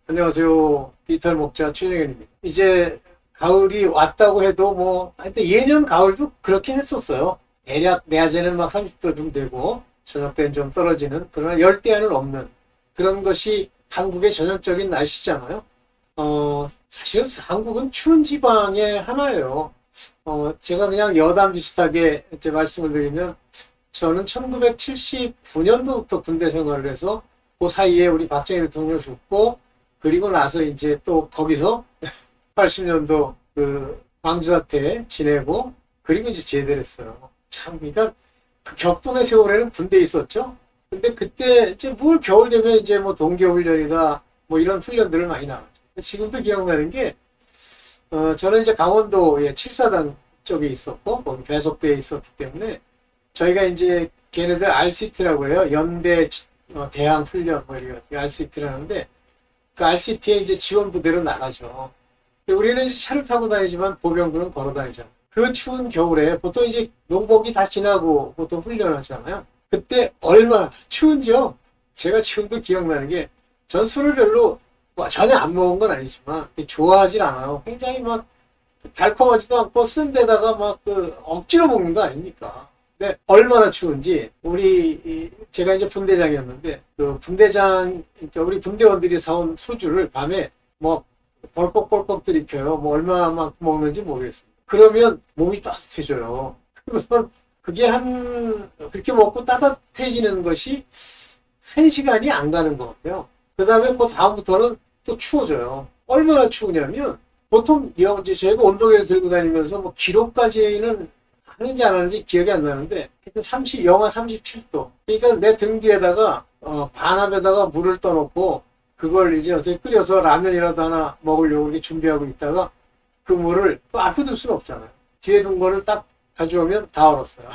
안녕하세요. 디지털 목자 최정현입니다. 이제 가을이 왔다고 해도 근데 예년 가을도 그렇긴 했었어요. 대략 내야제는 막 30도 좀 되고, 저녁 때는 좀 떨어지는, 그러나 열대야는 없는 그런 것이 한국의 전형적인 날씨잖아요. 사실은 한국은 추운 지방의 하나예요. 제가 그냥 여담 비슷하게 이제 말씀을 드리면, 저는 1979년도부터 군대 생활을 해서, 그 사이에 우리 박정희 대통령 죽고, 그리고 나서 이제 또 거기서 80년도 그 광주 사태 지내고 그리고 이제 제대를 했어요. 참, 그러니까 그 격동의 세월에는 군대에 있었죠. 근데 그때 이제 뭘 겨울 되면 이제 뭐 동계훈련이다 뭐 이런 훈련들을 많이 나왔죠. 지금도 기억나는 게 저는 이제 강원도의 7사단 쪽에 있었고 거기 배속대에 있었기 때문에 저희가 이제 걔네들 RCT라고 해요. 연대 대항 훈련 뭐 이런 RCT를 하는데 그 RCT에 이제 지원 부대로 나가죠. 우리는 이제 차를 타고 다니지만 보병들은 걸어 다니잖아요. 그 추운 겨울에 보통 이제 농복이 다 지나고 보통 훈련을 하잖아요. 그때 얼마나 추운지요. 제가 지금도 기억나는 게 전 술을 별로 전혀 안 먹은 건 아니지만 좋아하진 않아요. 굉장히 막 달콤하지도 않고 쓴 데다가 막 억지로 먹는 거 아닙니까? 근데 얼마나 추운지 제가 이제 분대장이었는데 그 분대장 우리 분대원들이 사온 소주를 밤에 뭐 벌컥벌컥 들이켜요. 뭐 얼마만큼 먹는지 모르겠습니다. 그러면 몸이 따뜻해져요. 그래서 그게 그렇게 먹고 따뜻해지는 것이 3시간이 안 가는 것 같아요. 그 다음에 그 다음부터는 또 추워져요. 얼마나 추우냐면 보통 이제 저희가 온도계를 들고 다니면서 뭐 기록까지는 하는지 안 하는지 기억이 안 나는데 영하 37도. 그러니까 내 등 뒤에다가 반합에다가 물을 떠놓고 그걸 이제 어떻게 끓여서 라면이라도 하나 먹으려고 이렇게 준비하고 있다가 그 물을 또 앞에 둘 수는 없잖아요. 뒤에 둔 거를 딱 가져오면 다 얼었어요.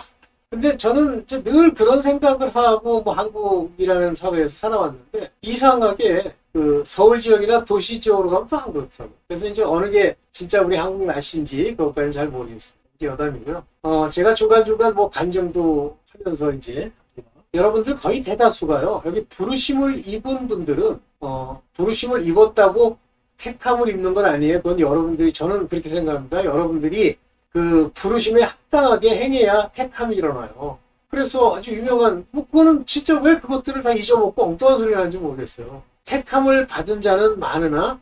근데 저는 이제 늘 그런 생각을 하고 뭐 한국이라는 사회에서 살아왔는데 이상하게 그 서울 지역이나 도시 지역으로 가면 또 안 그렇더라고요. 그래서 이제 어느 게 진짜 우리 한국 날씨인지 그것까지는 잘 모르겠습니다. 이게 여담이고요. 제가 중간중간 뭐 간정도 하면서 이제 여러분들 거의 대다수가요. 여기 부르심을 입은 분들은 부르심을 입었다고 택함을 입는 건 아니에요. 그건 여러분들이 저는 그렇게 생각합니다. 여러분들이 그 부르심에 합당하게 행해야 택함이 일어나요. 그래서 아주 유명한 그거는 진짜 왜 그것들을 다 잊어먹고 엉뚱한 소리 하는지 모르겠어요. 택함을 받은 자는 많으나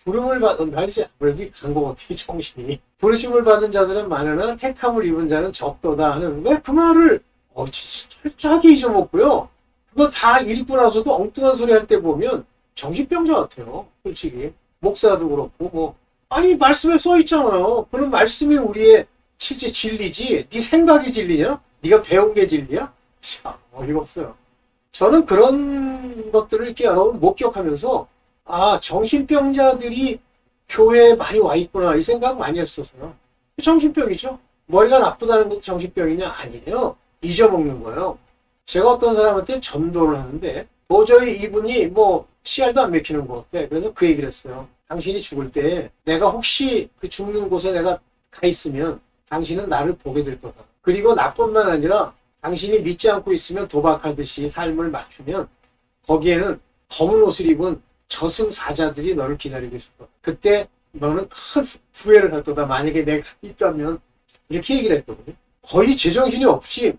부름을 받은 자는 아무래도 간것 같아요. 정신이. 부르심을 받은 자들은 많으나 택함을 입은 자는 적도다 하는 왜 그 말을 진짜 철저하게 잊어먹고요. 그거 다 읽고 나서도 엉뚱한 소리 할 때 보면 정신병자 같아요. 솔직히. 목사도 그렇고 아니 말씀에 써 있잖아요. 그런 말씀이 우리의 실제 진리지. 네 생각이 진리냐? 네가 배운 게 진리야? 참 어이가 없어요. 저는 그런 것들을 이렇게 여러분 목격하면서 정신병자들이 교회에 많이 와 있구나 이 생각 많이 했었어요. 정신병이죠. 머리가 나쁘다는 것도 정신병이냐? 아니에요. 잊어먹는 거예요. 제가 어떤 사람한테 전도를 하는데 도저히 이분이 뭐 씨알도 안 맥히는 것 같아. 그래서 그 얘기를 했어요. 당신이 죽을 때 내가 혹시 그 죽는 곳에 내가 가 있으면 당신은 나를 보게 될 거다. 그리고 나뿐만 아니라 당신이 믿지 않고 있으면 도박하듯이 삶을 맞추면 거기에는 검은 옷을 입은 저승사자들이 너를 기다리고 있을 거다. 그때 너는 큰 후회를 할 거다. 만약에 내가 있다면 이렇게 얘기를 했거든요. 거의 제정신이 없이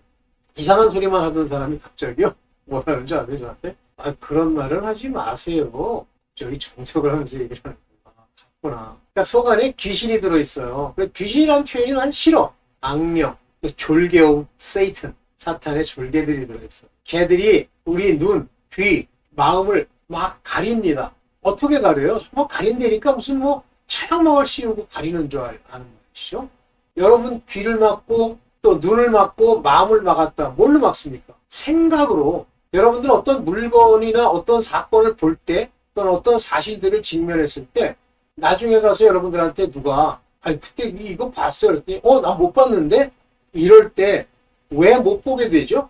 이상한 소리만 하던 사람이 갑자기요. 뭐라는 줄 아세요 저한테? 그런 말을 하지 마세요. 저기 정색을 하면서 얘기를 하는 거야. 같구나. 그러니까 속 안에 귀신이 들어있어요. 귀신이라는 표현이 난 싫어. 악령, 졸개움, 세이튼, 사탄의 졸개들이 들어있어요. 걔들이 우리 눈, 귀, 마음을 막 가립니다. 어떻게 가려요? 뭐 가린다니까 무슨 차양막을 씌우고 가리는 줄 아는 것이죠. 여러분 귀를 막고 또 눈을 막고 마음을 막았다. 뭘로 막습니까? 생각으로. 여러분들 어떤 물건이나 어떤 사건을 볼 때 또는 어떤 사실들을 직면했을 때 나중에 가서 여러분들한테 누가 그때 이거 봤어요. 그랬더니 나 못 봤는데? 이럴 때 왜 못 보게 되죠?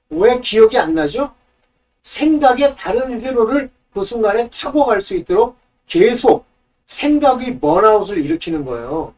왜 기억이 안 나죠? 생각의 다른 회로를 그 순간에 타고 갈 수 있도록 계속 생각이 번아웃을 일으키는 거예요.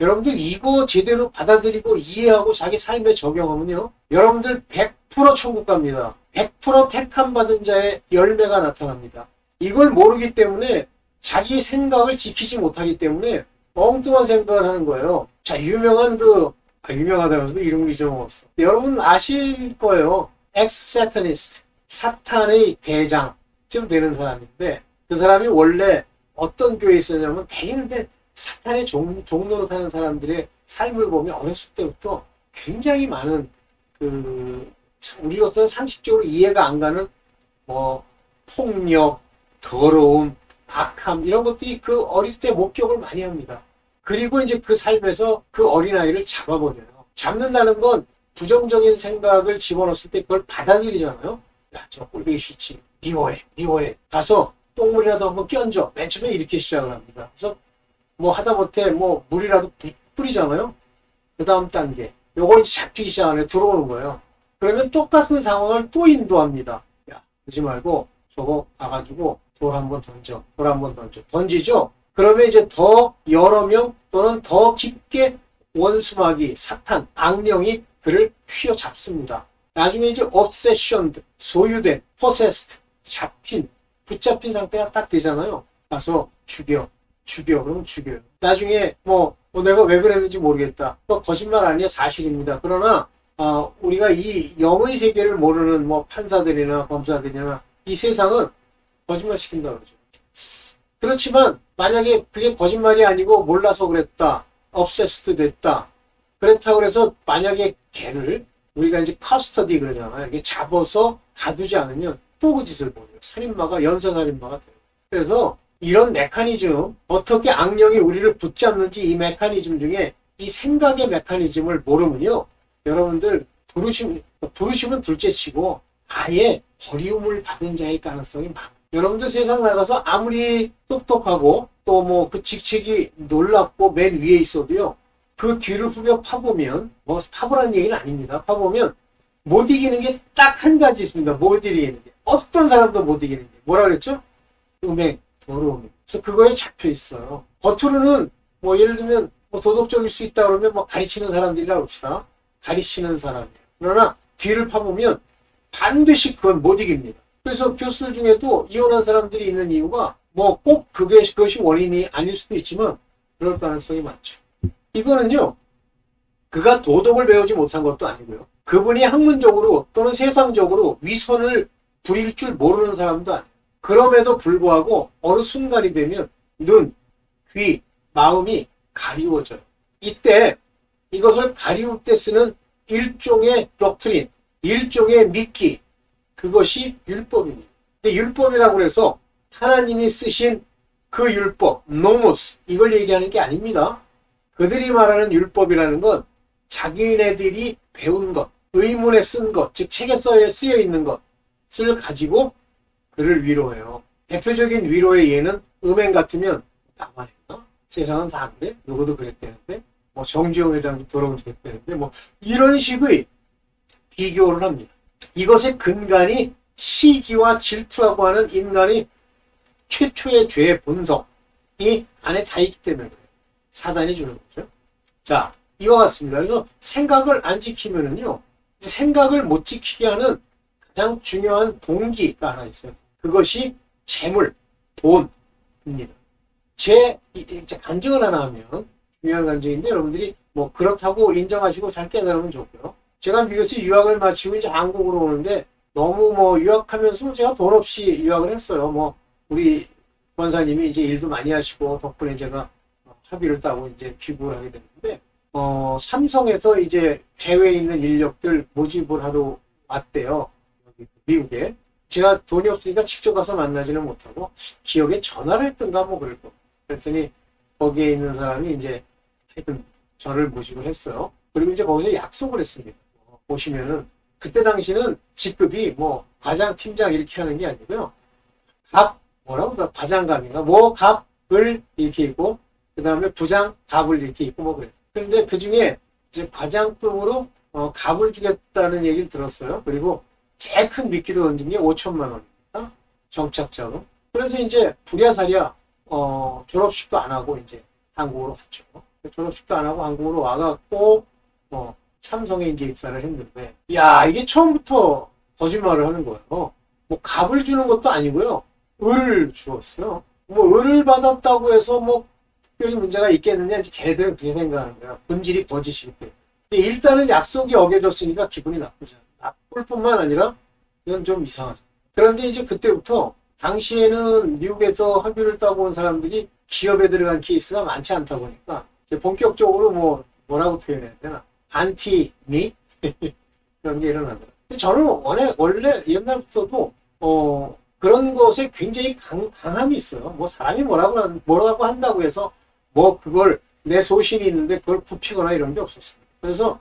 여러분들 이거 제대로 받아들이고 이해하고 자기 삶에 적용하면요. 여러분들 100% 천국 갑니다. 100% 택함 받은 자의 열매가 나타납니다. 이걸 모르기 때문에 자기 생각을 지키지 못하기 때문에 엉뚱한 생각을 하는 거예요. 자, 유명하다면서도 이름을 잊어먹었어. 여러분 아실 거예요. 엑스-세터니스트. 사탄의 대장쯤 되는 사람인데, 그 사람이 원래 어떤 교회에 있었냐면, 대인데 사탄의 종로로 타는 사람들의 삶을 보면 어렸을 때부터 굉장히 많은, 우리로서는 상식적으로 이해가 안 가는, 폭력, 더러움, 악함, 이런 것들이 그 어렸을 때 목격을 많이 합니다. 그리고 이제 그 삶에서 그 어린아이를 잡아버려요. 잡는다는 건 부정적인 생각을 집어넣었을 때 그걸 받아들이잖아요. 야, 저 꼴보기 싫지. 미워해. 가서 똥물이라도 한번 끼얹어. 맨 처음에 이렇게 시작을 합니다. 그래서 뭐 하다못해 뭐 물이라도 뿌리잖아요. 그 다음 단계. 요거 이제 잡히기 시작하네. 들어오는 거예요. 그러면 똑같은 상황을 또 인도합니다. 야, 그러지 말고 저거 가가지고 돌 한번 던져. 던지죠? 그러면 이제 더 여러 명 또는 더 깊게 원수마귀, 사탄, 악령이 그를 휘어잡습니다. 나중에 이제 obsessioned, 소유된, possessed, 붙잡힌 상태가 딱 되잖아요. 가서 죽여. 그러면 죽여요. 나중에 내가 왜 그랬는지 모르겠다. 거짓말 아니야, 사실입니다. 그러나 우리가 이 영의 세계를 모르는 판사들이나 검사들이나 이 세상은 거짓말 시킨다 그러죠. 그렇지만 만약에 그게 거짓말이 아니고 몰라서 그랬다. obsessed 됐다. 그렇다고 해서 만약에 걔를 우리가 이제 커스터디 그러잖아요. 이렇게 잡아서 가두지 않으면 또 그 짓을 벌여요. 연쇄살인마가 돼요. 그래서 이런 메커니즘, 어떻게 악령이 우리를 붙잡는지 이 메커니즘 중에 이 생각의 메커니즘을 모르면요. 여러분들 부르심은 둘째치고 아예 버리움을 받은 자의 가능성이 많아요. 여러분들 세상 나가서 아무리 똑똑하고 또 그 직책이 놀랍고 맨 위에 있어도요. 그 뒤를 후벼 파보면 파보라는 얘기는 아닙니다. 파보면 못 이기는 게 딱 한 가지 있습니다. 못 이기는 게. 어떤 사람도 못 이기는 게. 뭐라 그랬죠? 음행, 더러움. 그래서 그거에 잡혀 있어요. 겉으로는 예를 들면 도덕적일 수 있다 그러면 가르치는 사람들이라고 합시다. 가르치는 사람이에요. 그러나 뒤를 파보면 반드시 그건 못 이깁니다. 그래서 교수들 중에도 이혼한 사람들이 있는 이유가 꼭 그것이 원인이 아닐 수도 있지만 그럴 가능성이 많죠. 이거는요. 그가 도덕을 배우지 못한 것도 아니고요. 그분이 학문적으로 또는 세상적으로 위선을 부릴 줄 모르는 사람도 아니에요. 그럼에도 불구하고 어느 순간이 되면 눈, 귀, 마음이 가리워져요. 이때 이것을 가리울 때 쓰는 일종의 독트린, 일종의 미끼, 그것이 율법입니다. 근데 율법이라고 해서 하나님이 쓰신 그 율법, 노모스, 이걸 얘기하는 게 아닙니다. 그들이 말하는 율법이라는 건 자기네들이 배운 것, 의문에 쓴 것, 즉 책에 쓰여 있는 것을 가지고 그를 위로해요. 대표적인 위로의 예는 음행 같으면 나만 했나? 세상은 다 그래? 누구도 그랬대는데? 정주영 회장도 돌아오면서 됐다는데? 이런 식의 비교를 합니다. 이것의 근간이 시기와 질투라고 하는 인간의 최초의 죄의 본성이 안에 다 있기 때문에 그래요. 사단이 주는 거죠. 자, 이와 같습니다. 그래서 생각을 안 지키면은요, 생각을 못 지키게 하는 가장 중요한 동기가 하나 있어요. 그것이 재물, 돈입니다. 이제 간증을 하나 하면 중요한 간증인데 여러분들이 그렇다고 인정하시고 잘 깨달으면 좋고요. 제가 미국에서 유학을 마치고 이제 한국으로 오는데 너무 유학하면서 제가 돈 없이 유학을 했어요. 우리 권사님이 이제 일도 많이 하시고 덕분에 제가 학위를 따고 이제 귀국을 하게 됐는데 삼성에서 이제 해외에 있는 인력들 모집을 하러 왔대요. 미국에. 제가 돈이 없으니까 직접 가서 만나지는 못하고 기억에 전화를 했던가 그럴 거. 그랬더니 거기에 있는 사람이 이제 하여튼 저를 모집을 했어요. 그리고 이제 거기서 약속을 했습니다. 보시면은 그때 당시는 직급이 과장, 팀장 이렇게 하는 게 아니고요. 과장감인가? 갑을 이렇게 있고 그 다음에 부장, 갑을 이렇게 있고 그래요. 그런데 그 중에 이제 과장급으로 갑을 주겠다는 얘기를 들었어요. 그리고 제일 큰 미끼로 던진 게 5천만 원입니다. 정착자로. 그래서 이제 부랴사랴 졸업식도 안 하고 이제 한국으로 갔죠. 졸업식도 안 하고 한국으로 와갖고 삼성에 이제 입사를 했는데, 이게 처음부터 거짓말을 하는 거예요. 갑을 주는 것도 아니고요. 을을 주었어요. 뭐 을을 받았다고 해서 뭐 특별히 문제가 있겠느냐, 이제 걔네들은 그렇게 생각하는 거야. 본질이 거짓이기 때문에. 근데 일단은 약속이 어겨졌으니까 기분이 나쁘지 않아. 나쁠 뿐만 아니라 이건 좀 이상하죠. 그런데 이제 그때부터 당시에는 미국에서 학위를 따고 온 사람들이 기업에 들어간 케이스가 많지 않다 보니까 이제 본격적으로 뭐라고 표현해야 되나? 안티미? 그런 게 일어나더라고요. 근데 저는 원래 옛날부터도 그런 것에 굉장히 강함이 있어요. 뭐 사람이 뭐라고 한다고 해서 뭐 그걸 내 소신이 있는데 그걸 굽히거나 이런 게 없었습니다. 그래서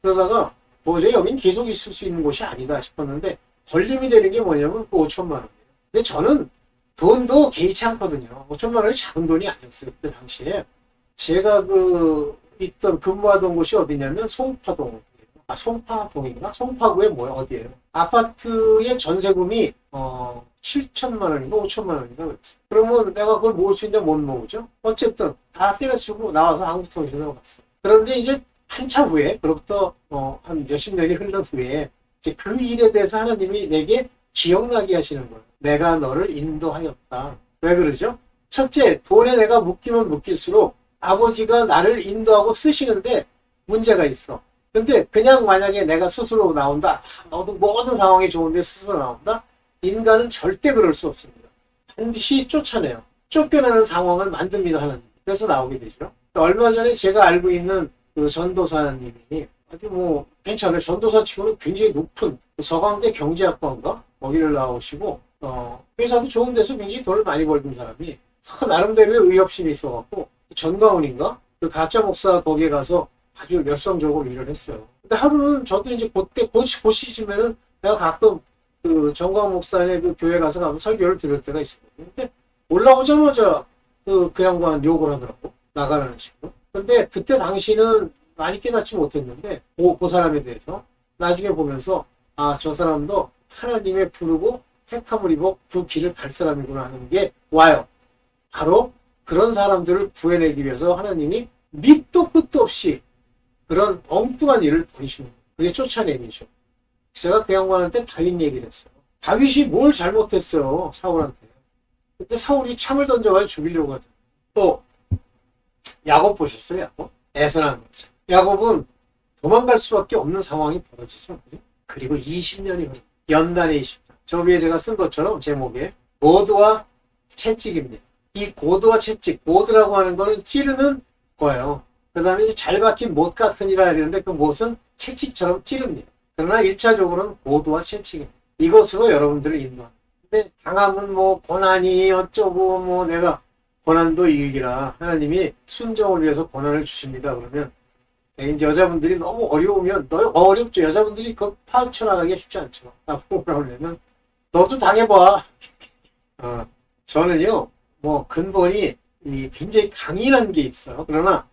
그러다가 도저히 여긴 계속 있을 수 있는 곳이 아니다 싶었는데 걸림이 되는 게 뭐냐면 그 5천만 원이에요. 근데 저는 돈도 개의치 않거든요. 5천만 원이 작은 돈이 아니었어요. 그때 당시에. 제가 근무하던 곳이 어디냐면 송파동. 송파동인가? 송파구에 어디예요? 아파트의 전세금이 7천만 원인가 5천만 원인가 그랬어요. 그러면 내가 그걸 모을 수 있냐 못 모으죠? 어쨌든 다 때려치고 나와서 한국통신으로 갔어요. 그런데 이제 한참 후에, 그로부터 한 몇십 년이 흐른 후에 이제 그 일에 대해서 하나님이 내게 기억나게 하시는 거예요. 내가 너를 인도하였다. 왜 그러죠? 첫째, 돈에 내가 묶이면 묶일수록 아버지가 나를 인도하고 쓰시는데 문제가 있어. 근데 그냥 만약에 내가 스스로 나온다, 모든 상황이 좋은데 스스로 나온다, 인간은 절대 그럴 수 없습니다. 반드시 쫓아내요. 쫓겨나는 상황을 만듭니다, 하나님. 그래서 나오게 되죠. 얼마 전에 제가 알고 있는 그 전도사님이 아주 괜찮아요. 전도사 치고는 굉장히 높은 서강대 경제학과인가? 거기를 나오시고, 회사도 좋은 데서 굉장히 돈을 많이 벌던 사람이 나름대로의 의협심이 있어갖고, 전광훈인가? 그 가짜 목사 거기에 가서 아주 열성적으로 일을 했어요. 근데 하루는 저도 이제 그때 보시면은 내가 가끔 그 정광 목사의 그 교회 가서 설교를 들을 때가 있었거든요. 근데 올라오자마자 그 양반 욕을 하더라고. 나가라는 식으로. 근데 그때 당시는 많이 깨닫지 못했는데 그 사람에 대해서 나중에 보면서 저 사람도 하나님의 부르고 택함을 입어 그 길을 갈 사람이구나 하는 게 와요. 바로 그런 사람들을 구해내기 위해서 하나님이 밑도 끝도 없이 그런 엉뚱한 일을 벌이시는 거예요. 그게 쫓아내기죠. 제가 그 양반한테 다윗 얘기를 했어요. 다윗이 뭘 잘못했어요, 사울한테. 근데 사울이 창을 던져가지고 죽이려고 하죠. 또 야곱 보셨어요, 야곱? 애선한 거죠. 야곱은 도망갈 수밖에 없는 상황이 벌어지죠. 그리고 20년이 걸려요. 연단의 20년. 저 위에 제가 쓴 것처럼 제목에 고드와 채찍입니다. 이 고드와 채찍, 고드라고 하는 거는 찌르는 거예요. 그 다음에 잘 박힌 못 같은 이라 이러는데 그 못은 채찍처럼 찌릅니다. 그러나 1차적으로는 고드와 채찍입니다. 이것으로 여러분들을 인도합니다. 근데 강함은 고난이 어쩌고 내가 고난도 이익이라 하나님이 순종을 위해서 고난을 주십니다. 그러면 이제 여자분들이 너무 어려우면 어렵죠. 여자분들이 그거 파헤쳐나가기 쉽지 않죠. 나보고 그러려면 너도 당해봐. 저는요 근본이 굉장히 강인한 게 있어요. 그러나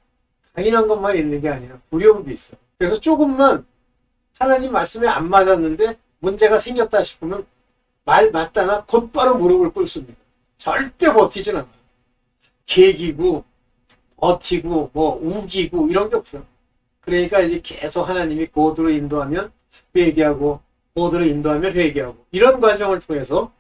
강인한 것만 있는 게 아니라 두려움도 있어요. 그래서 조금만 하나님 말씀에 안 맞았는데 문제가 생겼다 싶으면 말 맞다나 곧바로 무릎을 꿇습니다. 절대 버티진 않아요. 개기고 버티고 우기고 이런 게 없어요. 그러니까 이제 계속 하나님이 고드로 인도하면 회개하고 고드로 인도하면 회개하고 이런 과정을 통해서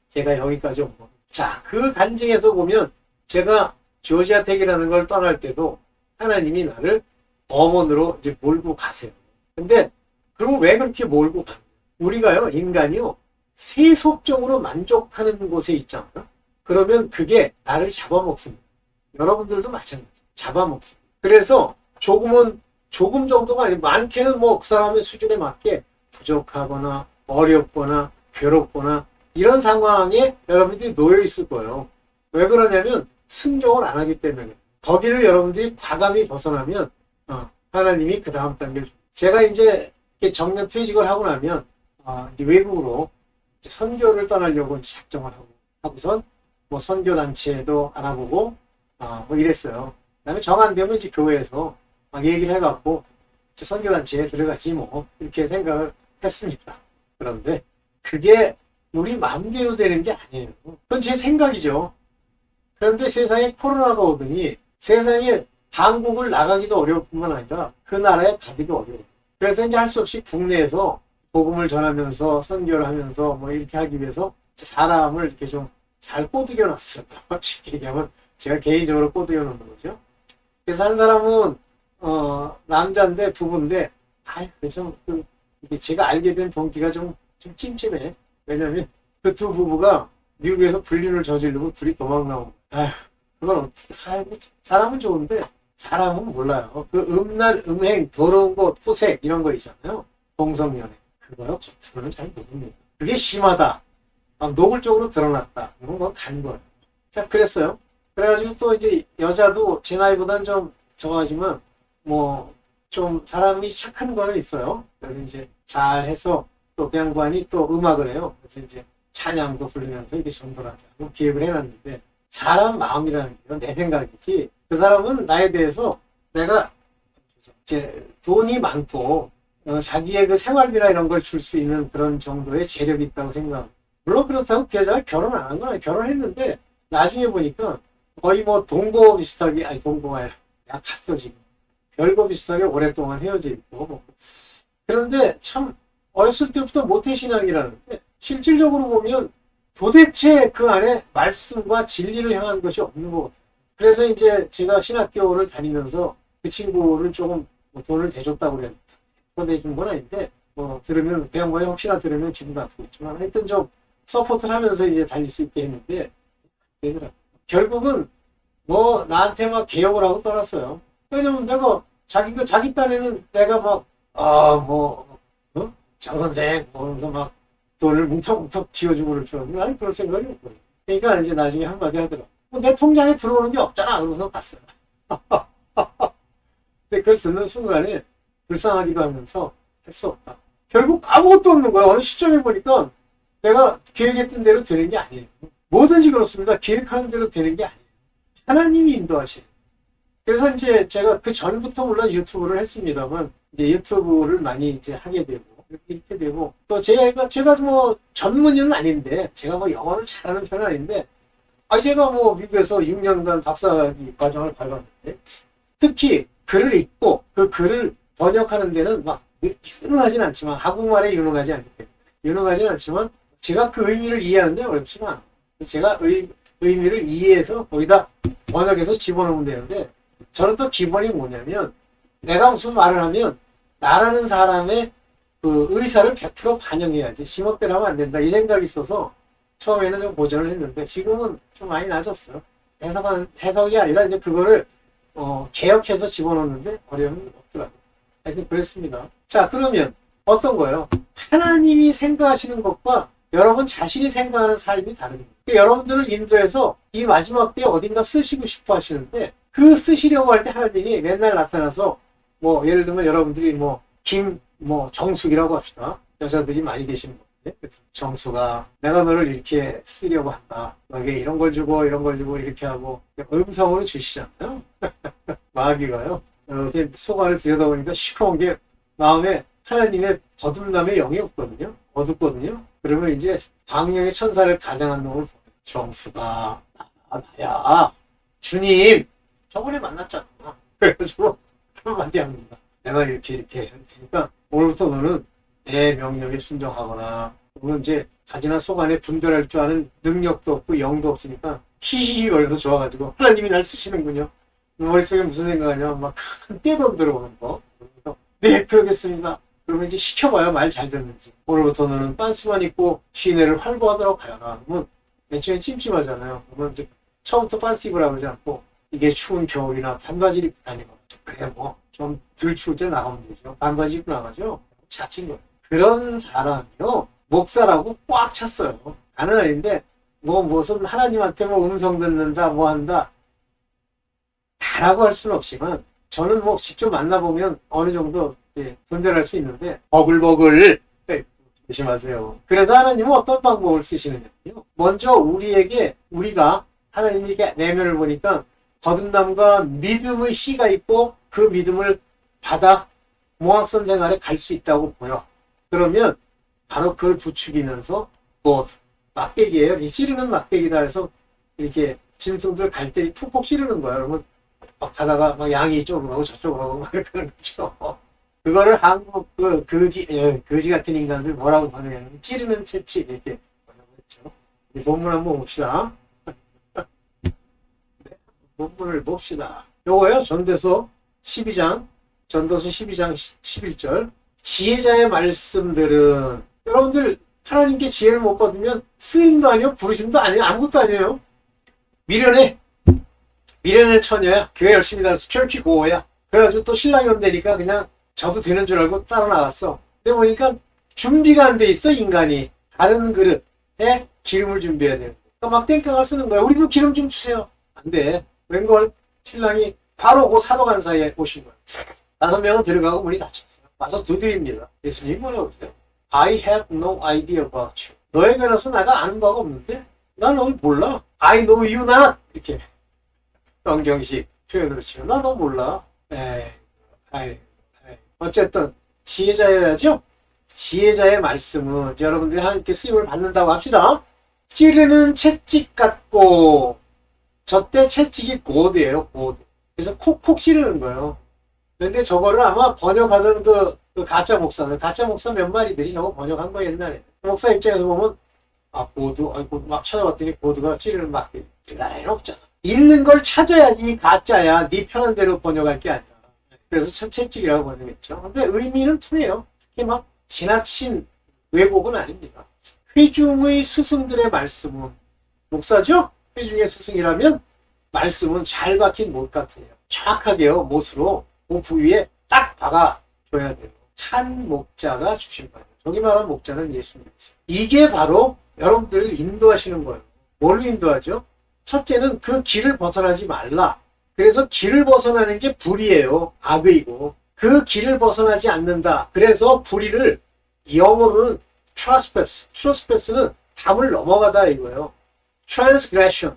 제가 여기까지 온 겁니다. 자, 그 간증에서 보면 제가 조지아 텍이라는 걸 떠날 때도 하나님이 나를 범원으로 이제 몰고 가세요. 근데 그러면 왜 그렇게 몰고 가냐? 우리가요, 인간이요, 세속적으로 만족하는 곳에 있잖아요. 그러면 그게 나를 잡아먹습니다. 여러분들도 마찬가지. 잡아먹습니다. 그래서 조금 정도가 아니고 많게는 그 사람의 수준에 맞게 부족하거나 어렵거나 괴롭거나 이런 상황에 여러분들이 놓여 있을 거예요. 왜 그러냐면 순종을 안 하기 때문에. 거기를 여러분들이 과감히 벗어나면 하나님이 그 다음 단계를 줍니다. 제가 이제 정년 퇴직을 하고 나면 이제 외국으로 이제 선교를 떠나려고 작정을 하고선 선교단체도 알아보고 이랬어요. 그다음에 정 안 되면 이제 교회에서 막 얘기를 해갖고 선교단체에 들어가지 이렇게 생각을 했습니다. 그런데 그게 우리 마음대로 되는 게 아니에요. 그건 제 생각이죠. 그런데 세상에 코로나가 오더니 세상에 한국을 나가기도 어려울 뿐만 아니라 그 나라에 가기도 어려워요. 그래서 이제 할 수 없이 국내에서 복음을 전하면서 선교를 하면서 이렇게 하기 위해서 사람을 이렇게 좀 잘 꼬드겨 놨어요. 쉽게 얘기하면 제가 개인적으로 꼬드겨 놓는 거죠. 그래서 한 사람은 남자인데 부부인데 좀 이게 제가 알게 된 동기가 좀 찜찜해. 왜냐면 그 두 부부가 미국에서 불륜을 저지르고 둘이 도망 나온 거야. 그건 어떻게 사람은 좋은데 사람은 몰라요. 그 음란, 음행, 더러운 거, 토색 이런 거 있잖아요. 동성연애. 그거요 겉으로는 잘 모릅니다. 그게 심하다. 노골적으로 드러났다. 이건 뭐 간 거예요. 자, 그랬어요. 그래가지고 또 이제 여자도 제 나이보단 좀 적어지만 뭐 좀 사람이 착한 거는 있어요. 그래서 이제 잘해서 또 그 양반이 또 음악을 해요. 그래서 이제 찬양도 부르면서 이렇게 전도를 하자고 기획을 해놨는데 사람 마음이라는 게 내 생각이지 그 사람은 나에 대해서 내가 이제 돈이 많고 자기의 그 생활비나 이런 걸 줄 수 있는 그런 정도의 재력이 있다고 생각합니다. 물론 그렇다고 그 여자가 결혼 안 한 건 아니에요. 결혼했는데 나중에 보니까 거의 뭐 동거 비슷하게 아니 동거가 아니라 약했어 지금. 별거 비슷하게 오랫동안 헤어져 있고 그런데 참 어렸을 때부터 모태신앙이라는데 실질적으로 보면 도대체 그 안에 말씀과 진리를 향한 것이 없는 것 같아요. 그래서 이제 제가 신학교를 다니면서 그 친구를 조금 돈을 대줬다고 그랬는데 대준 건 아닌데 뭐 들으면 그 양반이 혹시나 들으면 기분도 아프겠지만 하여튼 좀 서포트를 하면서 이제 달릴 수 있게 했는데 되더라고요. 결국은 뭐 나한테 막 개혁을 하고 떠났어요. 왜냐면 내가 자기 딴에는 내가 막 장 선생 그러면서 막 돈을 뭉텅뭉텅 지어주고 그럴 줄 알았는데 아니 그럴 생각이 없거든요. 그러니까 이제 나중에 한마디 하더라고. 내 통장에 들어오는 게 없잖아. 그러면서 갔어요. 근데 그걸 듣는 순간에 불쌍하기도 하면서 할 수 없다. 결국 아무것도 없는 거야. 어느 시점에 보니까 내가 계획했던 대로 되는 게 아니에요. 뭐든지 그렇습니다. 계획하는 대로 되는 게 아니에요. 하나님이 인도하시는. 그래서 이제 제가 그 전부터 물론 유튜브를 했습니다만 이제 유튜브를 많이 이제 하게 되고 이렇게 되고 또 제가 뭐 전문의는 아닌데 제가 뭐 영어를 잘하는 편은 아닌데 제가 뭐 미국에서 6년간 박사학위 과정을 밟았는데 특히 글을 읽고 그 글을 번역하는 데는 막 유능하진 않지만 한국말에 유능하지 않기 때문에 유능하진 않지만 제가 그 의미를 이해하는 데 어렵지는 않아요. 제가 의미를 이해해서 거기다 번역해서 집어넣으면 되는데 저는 또 기본이 뭐냐면 내가 무슨 말을 하면 나라는 사람의 그 의사를 100% 반영해야지 지멋대로 하면 안 된다 이 생각이 있어서 처음에는 좀 보전을 했는데 지금은 좀 많이 나아졌어요. 해석이 아니라 이제 그거를 개혁해서 집어넣는데 어려움이 없더라고요. 하여튼 그랬습니다. 자, 그러면 어떤 거예요? 하나님이 생각하시는 것과 여러분 자신이 생각하는 삶이 다릅니다. 여러분들을 인도해서 이 마지막 때에 어딘가 쓰시고 싶어 하시는데 그 쓰시려고 할 때 하나님이 맨날 나타나서 뭐 예를 들면 여러분들이 정숙이라고 합시다. 여자들이 많이 계시는 건데 그래서 정숙아 내가 너를 이렇게 쓰려고 한다. 너에게 이런 걸 주고 이렇게 하고 음성으로 주시잖아요. 마귀가요. 이렇게 소관을 들여다보니까 시커먼 게 마음에 하나님의 거듭남의 영이 없거든요. 어둡거든요. 그러면 이제 광명의 천사를 가장한 놈을 보내요. 정수가 나야 주님 저번에 만났잖아. 그래가지고 한마디 합니다. 내가 이렇게 할 테니까 오늘부터 너는 내 명령에 순종하거나 그러면 이제 가지나 속안에 분별할 줄 아는 능력도 없고 영도 없으니까 히히히 거려서 좋아가지고 하나님이 날 쓰시는군요. 머릿속에 무슨 생각하냐 막 큰 떼돈 들어오는 거. 그래서 네 그러겠습니다. 그러면 이제 시켜봐요. 말 잘 듣는지. 오늘부터 너는 빤스만 입고 시내를 활보하도록 하여라. 그러면 맨 처음에 찜찜하잖아요. 그러면 이제 처음부터 빤스 입으라고 그러지 않고 이게 추운 겨울이나 반바지 입고 다니고 그래 뭐 좀 덜 추울 때 나가면 되죠. 반바지 입고 나가죠. 잡힌 거예요. 그런 사람이요. 목사라고 꽉 찼어요. 나는 아닌데 무슨 하나님한테 음성 듣는다 뭐 한다 다라고 할 수는 없지만 저는 직접 만나보면 어느 정도 분별할 수 있는데 버글버글 조심하세요. 그래서 하나님은 어떤 방법을 쓰시느냐요. 먼저 우리가 하나님이 내면을 보니까 거듭남과 믿음의 씨가 있고 그 믿음을 받아 모학선 생활에 갈 수 있다고 보여. 그러면 바로 그걸 부추기면서 막대기예요. 찌르는 막대기다 해서 이렇게 짐승들 갈대리 푹푹 찌르는 거야. 그러면 막 가다가 막 양이 이쪽으로 가고 저쪽으로 가고 막 그러는 거죠. 그거를 한국 거지 같은 인간들 뭐라고 하느냐면 찌르는 채찍 이렇게 뭐라고 했죠. 이 본문 한번 봅시다. 본문을 봅시다. 요거요. 전도서 12장, 전도서 12장 11절. 지혜자의 말씀들은, 여러분들 하나님께 지혜를 못 받으면 쓰임도 아니요, 부르심도 아니에요, 아무것도 아니에요. 미련의 처녀야. 교회 열심히 다녀서 철치 고어야. 그래가지고 또 신랑이 온다니까 그냥 저도 되는 줄 알고 따라 나갔어. 근데 보니까 준비가 안 돼 있어, 인간이. 다른 그릇에 기름을 준비해야 되는 거야. 그러니까 막 땡깡을 쓰는 거야. 우리도 기름 좀 주세요. 안 돼. 웬걸 신랑이 바로 그 사도간 사이에 오신 거야. 5명은 들어가고 문이 닫혔어요. 와서 두드립니다. 예수님이 뭐라고 그러세요? I have no idea about you. 너에 관해서 내가 아는 바가 없는데? 난 널 몰라. I know you not. 이렇게 성경식 표현으로 치면 나 너 몰라. 에이. 어쨌든 지혜자여야죠. 지혜자의 말씀은 여러분들이 하나님께 쓰임을 받는다고 합시다. 찌르는 채찍 같고, 저때 채찍이 곧이에요, 곧. 그래서 콕콕 찌르는 거예요. 근데 저거를 아마 번역하던 그 가짜 목사 몇 마리들이 저거 번역한 거 옛날에. 목사 입장에서 보면, 고드, 막 찾아봤더니 고드가 찌르는 막들이 나라에는 없잖아. 있는 걸 찾아야지 가짜야. 네 편한 대로 번역할 게 아니라. 그래서 채찍이라고 번역했죠. 근데 의미는 통해요. 이게 막 지나친 왜곡은 아닙니다. 회중의 스승들의 말씀은, 목사죠? 회중의 스승이라면 말씀은 잘 박힌 못 같으네요. 정확하게요, 못으로 그 부위에 딱 박아줘야 돼요. 한 목자가 주신 거예요. 저기 말하는 목자는 예수님이세요. 이게 바로 여러분들을 인도하시는 거예요. 뭘로 인도하죠? 첫째는 그 길을 벗어나지 말라. 그래서 길을 벗어나는 게 불의예요. 악의고. 그 길을 벗어나지 않는다. 그래서 불의를 영어로는 trespass는 담을 넘어가다 이거예요. transgression,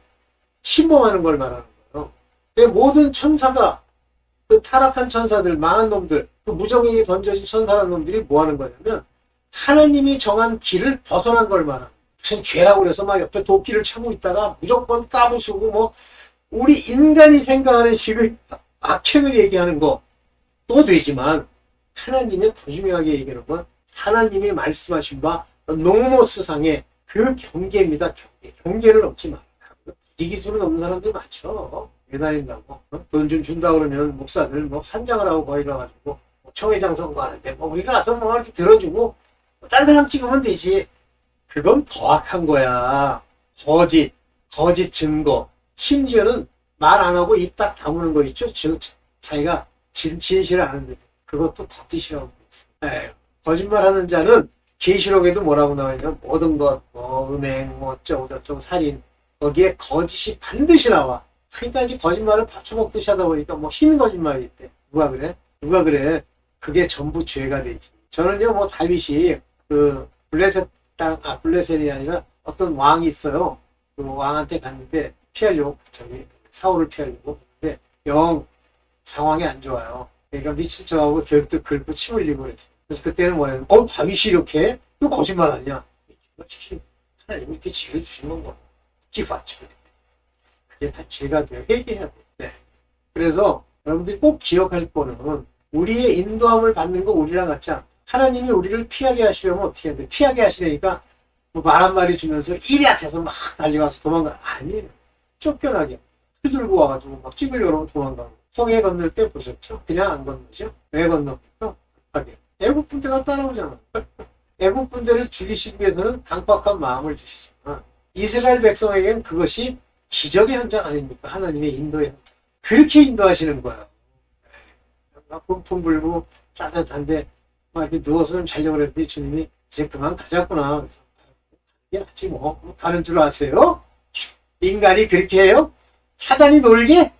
침범하는 걸 말하는 거예요. 모든 천사가, 그 타락한 천사들, 망한 놈들, 그 무정에게 던져진 천사라는 놈들이 뭐 하는 거냐면 하나님이 정한 길을 벗어난 걸 말하는 거예요. 무슨 죄라고 그래서 막 옆에 도끼를 차고 있다가 무조건 까부수고 뭐 우리 인간이 생각하는 식의 악행을 얘기하는 것도 되지만 하나님의 더 중요하게 얘기하는 건 하나님이 말씀하신 바 농모스상의 그 경계입니다. 경계를 넘지 마. 부지기수를 넘는 사람들 많죠. 매달린다고. 돈 좀 준다 그러면 목사들 뭐 환장을 하고 거기 가가지고 총회장 선거하는데 뭐 우리가 가서 뭐 이렇게 들어주고 딴 사람 찍으면 되지. 그건 더악한 거야. 거짓 증거. 심지어는 말 안 하고 입 딱 다무는 거 있죠? 자기가 진실을 아는데 그것도 거짓이라고 했어요. 거짓말하는 자는 계시록에도 뭐라고 나와있냐면 모든 것, 뭐 음행, 뭐 어쩌고 살인, 거기에 거짓이 반드시 나와. 그러니까 이제 거짓말을 받쳐먹듯이 하다 보니까 뭐 흰 거짓말이 있대. 누가 그래? 그게 전부 죄가 되지. 저는요, 뭐 다윗이 그 블레셋이 아니라 어떤 왕이 있어요. 그 왕한테 갔는데 피하려고, 사울을 피하려고. 근데 영 상황이 안 좋아요. 그러니까 미친 척하고 결국 긁고 침 흘리고 그랬어. 그래서 그때는 뭐냐면, 다윗이 이렇게? 이거 거짓말 아니야? 하나님이 이렇게 지혜를 주시는 건 기fat지. 그게 다 죄가 돼요. 회개해야 돼. 네. 그래서 여러분들이 꼭 기억할 거는 우리의 인도함을 받는 거 우리랑 같지 않아. 하나님이 우리를 피하게 하시려면 어떻게 해야 돼? 피하게 하시려니까 뭐 말 한마디 주면서 이리 하셔서 막 달려가서 도망가. 아니에요. 쫓겨나게. 휘들고 와가지고 막 찍으려고 그러면 도망가고. 홍해 건널 때 보셨죠? 그냥 안 건너죠? 왜 건너니까? 급하게. 애국 군대가 따라오잖아. 애국 군대를 죽이시기 위해서는 강박한 마음을 주시잖아. 이스라엘 백성에게는 그것이 기적의 현장 아닙니까? 하나님의 인도의 현장. 그렇게 인도하시는 거야. 막 뿜뿜 불고 따뜻한데 막 이렇게 누워서 좀 자려고 그랬더니 주님이 이제 그만 가자꾸나. 그래서 이게 낫지 뭐. 가는 줄 아세요? 인간이 그렇게 해요? 사단이 놀게?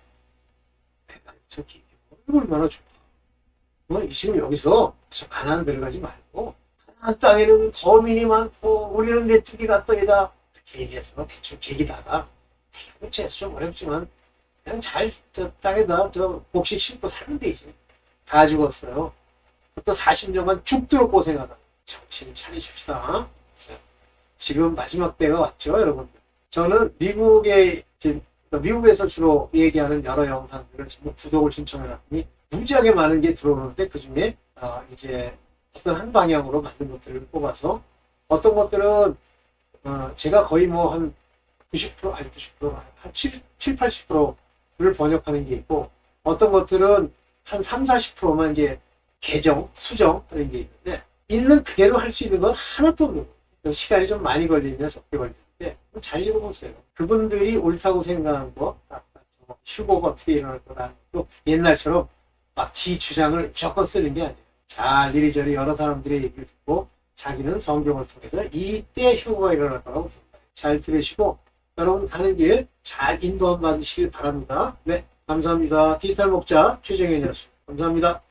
저기 얼마나 좋아. 지금 여기서 저 가나안 들어가지 말고 가나안 땅에는 거민이 많고 우리는 메뚜기 같더이다. 이렇게 얘기해서 대충 계기다가 재수 좀 어렵지만 그냥 잘 저 땅에다 저 곡식 심고 살면 되지. 다 죽었어요. 또 40년간 죽도록 고생하다. 정신 차리십시다. 지금 마지막 때가 왔죠, 여러분. 저는 미국에서 주로 얘기하는 여러 영상들을 지금 구독을 신청해놨더니 무지하게 많은 게 들어오는데 그 중에 이제 어떤 한 방향으로 만든 것들을 뽑아서 어떤 것들은 제가 거의 뭐 한 90%, 아니 90%, 한 7, 80%를 번역하는 게 있고, 어떤 것들은 한 3, 40%만 이제 개정, 수정하는 게 있는데, 있는 그대로 할 수 있는 건 하나도 없는 거예요. 시간이 좀 많이 걸리면 적게 걸리는데, 잘 읽어보세요. 그분들이 옳다고 생각한 거, 휴고가 어떻게 일어날 거라는 것도 옛날처럼 막 지 주장을 무조건 쓰는 게 아니에요. 잘 이리저리 여러 사람들의 얘기를 듣고, 자기는 성경을 통해서 이때 휴고가 일어날 거라고 생각해요. 잘 들으시고, 여러분 가는 길 잘 인도함 받으시길 바랍니다. 네, 감사합니다. 디지털 목자 최정현이었습니다. 감사합니다.